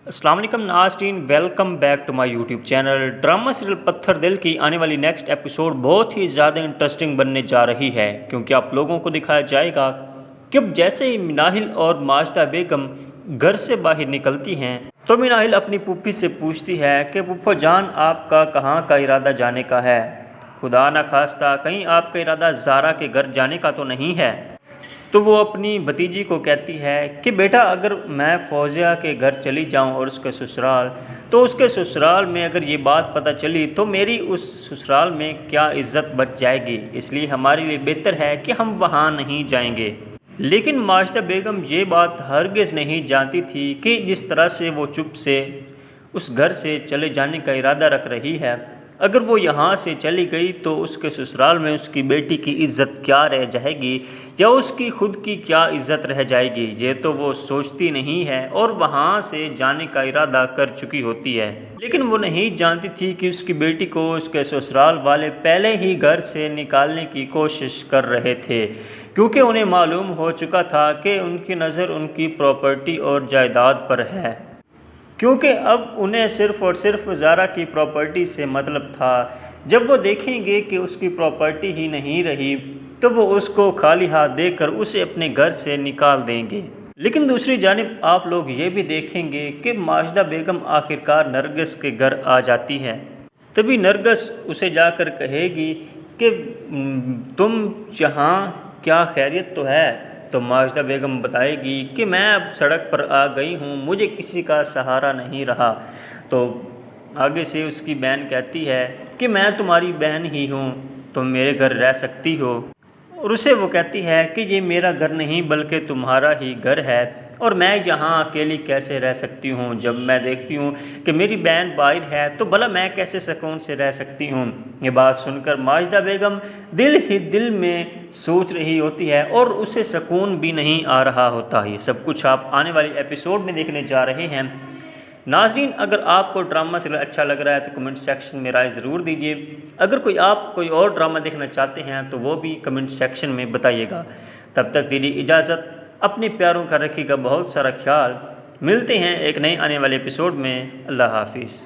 अस्सलाम वालेकुम नाज़रीन, welcome back to my YouTube channel. Drama serial Patthar Dil की आने वाली नेक्स्ट एपिसोड बहुत ही ज़्यादा इंटरेस्टिंग बनने जा रही है, क्योंकि आप लोगों को दिखाया जाएगा कि अब जैसे ही मिनाहिल और माजिदा बेगम घर से बाहर निकलती हैं तो मिनाहिल अपनी पुप्पी से पूछती है कि पुप्पो जान, आपका कहाँ का इरादा जाने का है? खुदा न खास्ता कहीं आपका इरादा ज़ारा के घर जाने का तो नहीं है? तो वो अपनी भतीजी को कहती है कि बेटा, अगर मैं फौजिया के घर चली जाऊं और उसके ससुराल, तो उसके ससुराल में अगर ये बात पता चली तो मेरी उस ससुराल में क्या इज़्ज़त बच जाएगी। इसलिए हमारे लिए बेहतर है कि हम वहाँ नहीं जाएंगे। लेकिन माजिदा बेगम ये बात हरगिज़ नहीं जानती थी कि जिस तरह से वो चुप से उस घर से चले जाने का इरादा रख रही है, अगर वो यहाँ से चली गई तो उसके ससुराल में उसकी बेटी की इज़्ज़त क्या रह जाएगी या उसकी खुद की क्या इज़्ज़त रह जाएगी, ये तो वो सोचती नहीं है और वहाँ से जाने का इरादा कर चुकी होती है। लेकिन वो नहीं जानती थी कि उसकी बेटी को उसके ससुराल वाले पहले ही घर से निकालने की कोशिश कर रहे थे, क्योंकि उन्हें मालूम हो चुका था कि उनकी नज़र उनकी प्रॉपर्टी और जायदाद पर है। क्योंकि अब उन्हें सिर्फ़ और सिर्फ ज़ारा की प्रॉपर्टी से मतलब था। जब वो देखेंगे कि उसकी प्रॉपर्टी ही नहीं रही तो वो उसको खाली हाथ देकर उसे अपने घर से निकाल देंगे। लेकिन दूसरी जानिब आप लोग ये भी देखेंगे कि माजिदा बेगम आखिरकार नरगिस के घर आ जाती है। तभी नरगिस उसे जाकर कहेगी कि तुम यहाँ क्या खैरियत तो है? तो माजिदा बेगम बताएगी कि मैं अब सड़क पर आ गई हूँ, मुझे किसी का सहारा नहीं रहा। तो आगे से उसकी बहन कहती है कि मैं तुम्हारी बहन ही हूँ, तुम मेरे घर रह सकती हो। और उसे वो कहती है कि ये मेरा घर नहीं बल्कि तुम्हारा ही घर है और मैं यहाँ अकेली कैसे रह सकती हूँ। जब मैं देखती हूँ कि मेरी बहन बाहर है तो भला मैं कैसे सुकून से रह सकती हूँ। ये बात सुनकर माजिदा बेगम दिल ही दिल में सोच रही होती है और उसे सुकून भी नहीं आ रहा होता। ये सब कुछ आप आने वाले एपिसोड में देखने जा रहे हैं। नाज़रीन, अगर आपको ड्रामा सीरियल अच्छा लग रहा है तो कमेंट सेक्शन में राय ज़रूर दीजिए। अगर आप कोई और ड्रामा देखना चाहते हैं तो वो भी कमेंट सेक्शन में बताइएगा। तब तक दीजिए इजाज़त, अपने प्यारों का रखिएगा बहुत सारा ख्याल। मिलते हैं एक नए आने वाले एपिसोड में। अल्लाह हाफिज़।